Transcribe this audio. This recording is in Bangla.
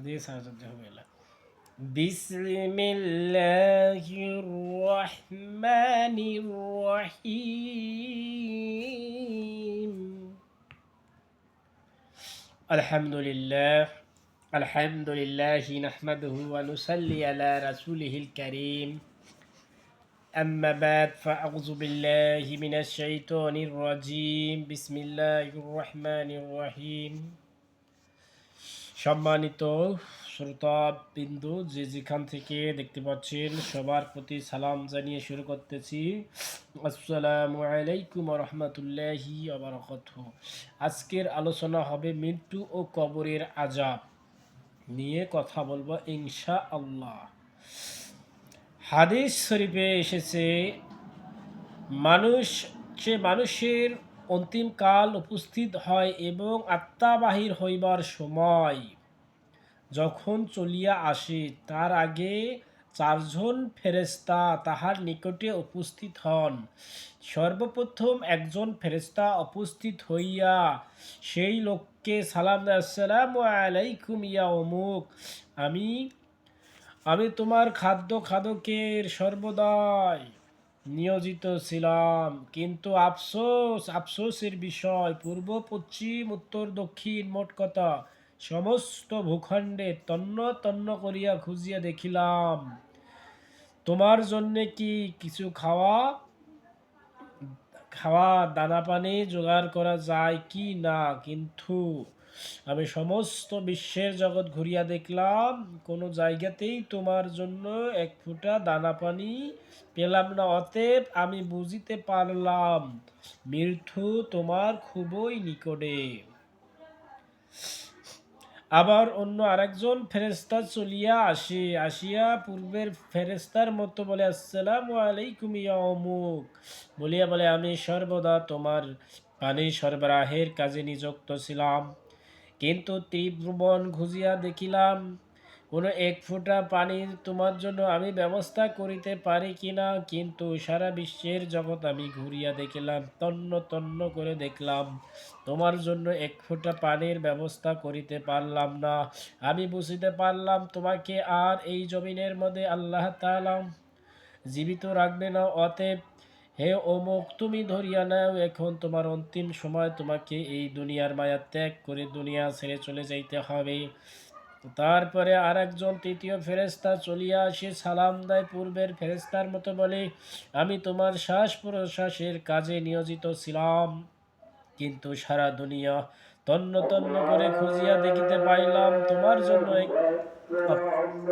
দিয়ে সাহায্য হবে না। বিসমিল্লাহির রহমানির রহিম। আলহামদুলিল্লাহি নাহমাদুহু ওয়া নুসাল্লি আলা রাসূলিহিল কারীম। আম্মা বাদ ফাআউযু বিল্লাহি মিনাশ শাইতানির রাজীম। বিসমিল্লাহির রহমানির রহিম। সম্মানিত শ্রোতাবিন্দু, যে যেখান থেকে দেখতে পাচ্ছেন সবার প্রতি সালাম জানিয়ে শুরু করতেছি। আসসালামু আলাইকুম ওয়া রাহমাতুল্লাহি ওয়া বারাকাতুহু। আজকের আলোচনা হবে মৃত্যু ও কবরের আযাব নিয়ে কথা বলবো ইনশাআল্লাহ। হাদিস শরীফে এসেছে, মানুষের অন্তিম কাল উপস্থিত হয় এবং আত্মা বাহির হইবার সময় যখন চলিয়া আসে, তার আগে চারজন ফেরেশতা তাহার নিকটে উপস্থিত হন। সর্বপ্রথম একজন ফেরেশতা উপস্থিত হইয়া সেই লোককে সালাম দেয়, আসসালামু আলাইকুম ইয়া অমুক, আমি আমি তোমার খাদকের সর্বদাই নিয়োজিত ছিলাম, কিন্তু আফসোসের বিষয়, পূর্ব পশ্চিম উত্তর দক্ষিণ মোট কথা সমস্ত ভূখণ্ডে তন্ন তন্ন করিয়া খুঁজিয়া দেখিলাম, তোমার জন্যে কি কিছু খাওয়া দানা পানি জোগাড় করা যায় কি না, কিন্তু আমি সমস্ত বিশ্বের জগৎ ঘুরিয়া দেখলাম, কোনো জায়গাতেই তোমার জন্য এক ফোঁটা দানা পানি পেলাম না। অতএব আমি বুঝিতে পারলাম মৃত্যু তোমার খুবই নিকটে। আবার অন্য আরেকজন ফেরেশতা চলিয়া আসিয়া পূর্বের ফেরেশতার মতো বলে, আসসালামু আলাইকুম ইয়া অমুক, বলিয়া বলে, আমি সর্বদা তোমার পানি সরবরাহের কাজে নিযুক্ত ছিলাম, কিন্তু ত্রিভুবন খুঁজিয়া দেখিলাম, কোনো এক ফোঁটা পানি তোমার জন্য আমি ব্যবস্থা করিতে পারি কিনা, কিন্তু সারা বিশ্বের জগৎ আমি ঘুরিয়া দেখিলাম, তন্ন তন্ন করে দেখলাম, তোমার জন্য এক ফোঁটা পানির ব্যবস্থা করিতে পারলাম না। আমি বুঝিতে পারলাম তোমাকে আর এই জমিনের মধ্যে আল্লাহ তাআলা জীবিত রাখবে না। অতএব হে অমুক, তুমি ধরিয়া নাও, এখন তোমার অন্তিম সময়, তোমাকে এই দুনিয়ার মায়া ত্যাগ করে দুনিয়া ছেড়ে চলে যাইতে হবে। তারপরে আর একজন তৃতীয় ফেরেশতা চলিয়া আসে, সালাম দেয় পূর্বের ফেরেশতার মতো, বলে, আমি তোমার শ্বাস প্রশ্বাসের কাজে নিয়োজিত ছিলাম, কিন্তু সারা দুনিয়া তন্ন তন্ন করে খুঁজিয়া দেখিতে পাইলাম, তোমার জন্য এক